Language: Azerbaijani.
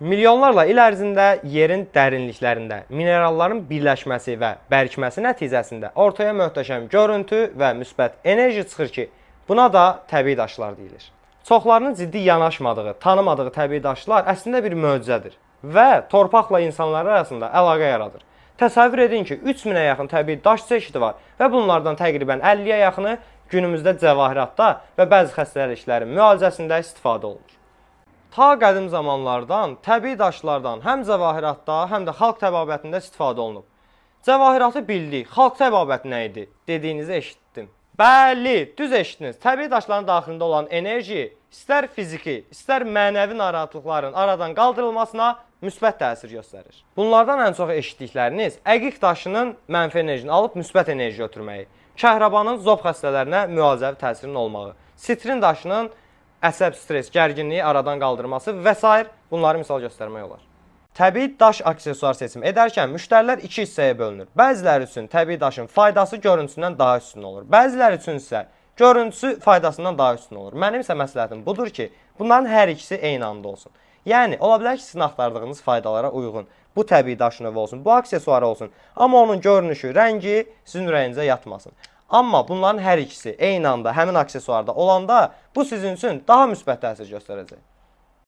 Milyonlarla il ərzində yerin dərinliklərində mineralların birləşməsi və bərkməsi nəticəsində ortaya möhtəşəm görüntü və müsbət enerji çıxır ki, buna da təbii daşlar deyilir. Çoxlarının ciddi yanaşmadığı, tanımadığı təbii daşlar əslində bir möcüzədir və torpaqla insanlar arasında əlaqə yaradır. Təsəvvür edin ki, 3000-ə yaxın təbii daş çeşidi var və bunlardan təqribən 50-yə yaxını günümüzdə cəvahiratda və bəzi xəstəliklərin müalicəsində istifadə olunur. Ta qədim zamanlardan təbii daşlardan həm cəvahiratda, həm də xalq təbabətində istifadə olunub. Cəvahiratı bildik, xalq təbabəti nə idi dediyinizi eşitdim. Bəli, düz eşitdiniz. Təbii daşların daxilində olan enerji istər fiziki, istər mənəvi narahatlıqların aradan qaldırılmasına müsbət təsir göstərir. Bunlardan ən çox eşitdikləriniz əqiq daşının mənfi enerjini alıb müsbət enerji götürməyi, kəhrabanın zob xəstələrinə müalicəvi təsirinin olmağı, sitrin daşının əsəb, stres, gərginliyi aradan qaldırması və s. bunları misal göstərmək olar. Təbii daş aksesuar seçim edərkən müştərilər iki hissəyə bölünür. Bəziləri üçün təbii daşın faydası görüntüsündən daha üstün olur. Bəziləri üçün isə görüntüsü faydasından daha üstün olur. Mənim isə məsləhətim budur ki, bunların hər ikisi eyni anda olsun. Yəni, ola bilər ki, sizin axtardığınız faydalara uyğun bu təbii daş növü olsun, bu aksesuarı olsun. Amma onun görünüşü, rəngi sizin ürəyinizə yatmasın. Amma bunların hər ikisi eyni anda həmin aksesuarda olanda bu sizin üçün daha müsbət təsir göstərəcək.